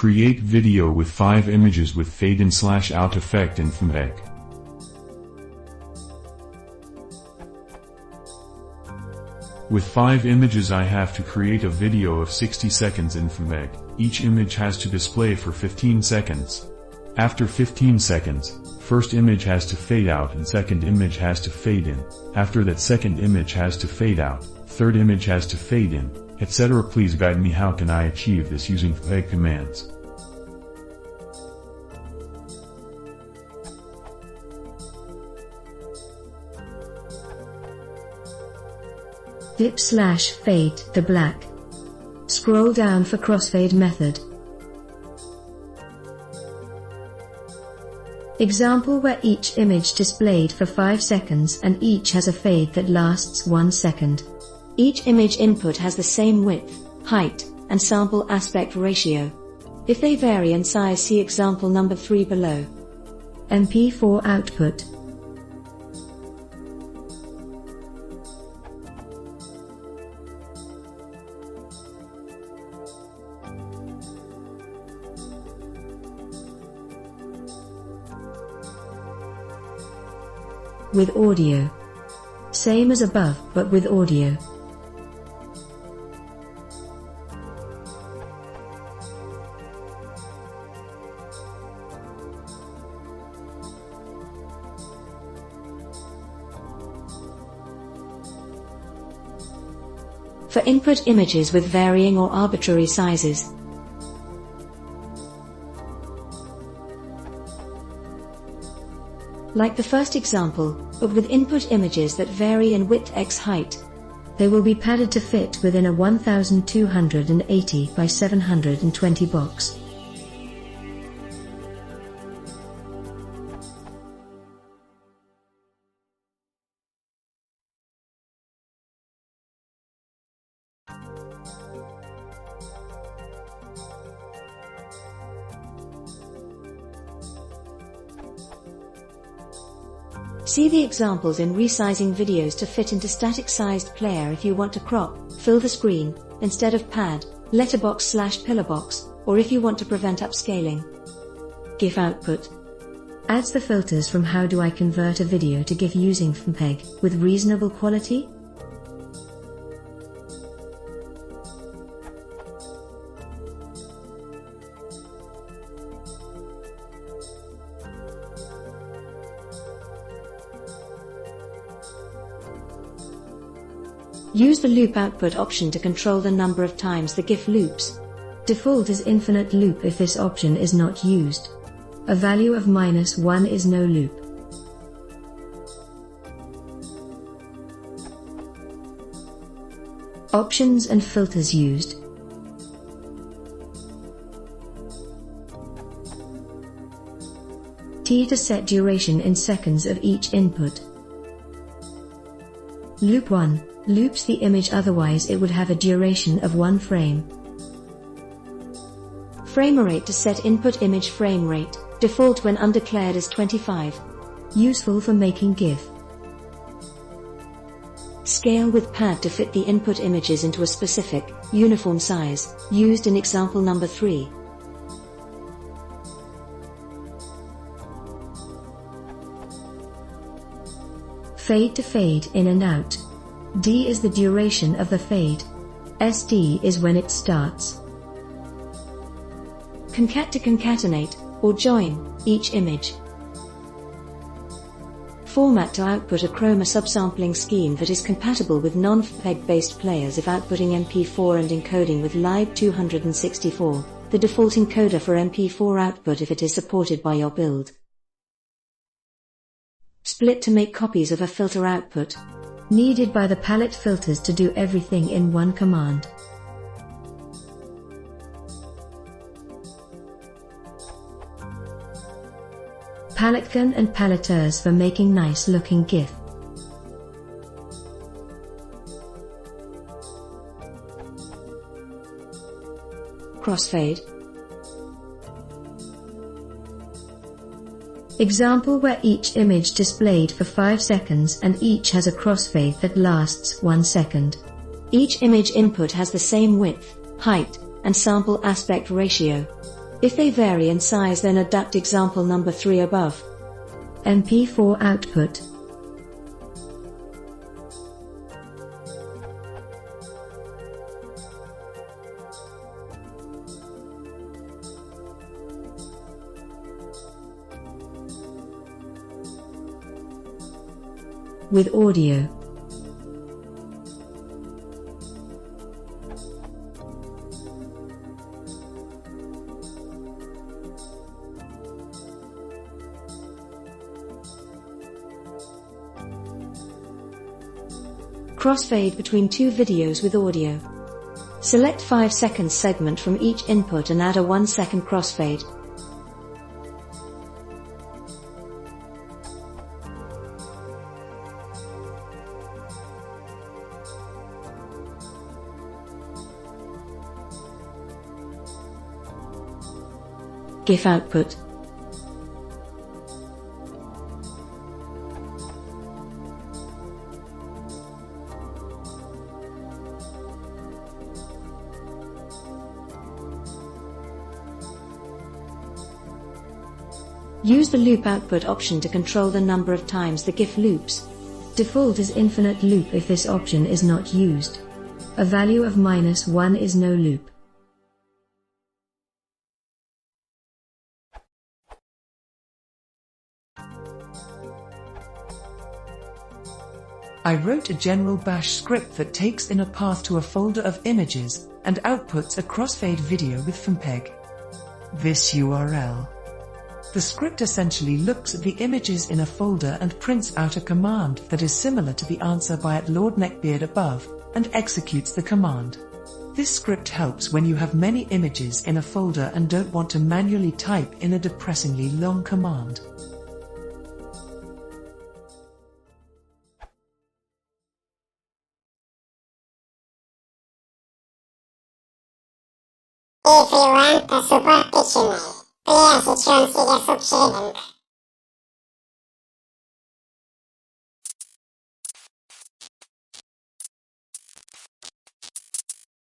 Create video with 5 images with fadeIn/out effect in ffmpeg. With 5 images I have to create a video of 60 seconds in ffmpeg. Each image has to display for 15 seconds. After 15 seconds, first image has to fade out and second image has to fade in. After that second image has to fade out, third image has to fade in, etc. Please guide me how can I achieve this using ffmpeg commands. Dip/fade to black. Scroll down for crossfade method. Example where each image displayed for 5 seconds and each has a fade that lasts 1 second. Each image input has the same width, height, and sample aspect ratio. If they vary in size, see example number 3 below. MP4 output. With audio. Same as above, but with audio. For input images with varying or arbitrary sizes. Like the first example, but with input images that vary in width x height. They will be padded to fit within a 1280 by 720 box. See the examples in resizing videos to fit into static-sized player if you want to crop, fill the screen, instead of pad, letterbox/pillar box, or if you want to prevent upscaling. GIF output. Adds the filters from how do I convert a video to GIF using ffmpeg, with reasonable quality? Use the loop output option to control the number of times the GIF loops. Default is infinite loop if this option is not used. A value of -1 is no loop. Options and filters used. T to set duration in seconds of each input. Loop 1. Loops the image, otherwise it would have a duration of 1 frame. Frame rate to set input image frame rate, default when undeclared is 25. Useful for making GIF. Scale with pad to fit the input images into a specific, uniform size, used in example number 3. Fade to fade in and out. D is the duration of the fade. SD is when it starts. Concat to concatenate, or join, each image. Format to output a chroma subsampling scheme that is compatible with non-ffmpeg based players if outputting MP4 and encoding with Lib 264, the default encoder for MP4 output if it is supported by your build. Split to make copies of a filter output. Needed by the palette filters to do everything in one command. Palette gun and paletters for making nice looking GIF. Crossfade. Example where each image displayed for 5 seconds and each has a crossfade that lasts 1 second. Each image input has the same width, height, and sample aspect ratio. If they vary in size, then adapt example number 3 above. MP4 output. With audio. Crossfade between two videos with audio. Select 5 seconds segment from each input and add a 1 second crossfade. GIF output. Use the loop output option to control the number of times the GIF loops. Default is infinite loop if this option is not used. A value of -1 is no loop. I wrote a general bash script that takes in a path to a folder of images and outputs a crossfade video with ffmpeg. This URL. The script essentially looks at the images in a folder and prints out a command that is similar to the answer by @LordNeckbeard above, and executes the command. This script helps when you have many images in a folder and don't want to manually type in a depressingly long command. If you want to support the channel, please consider subscribing.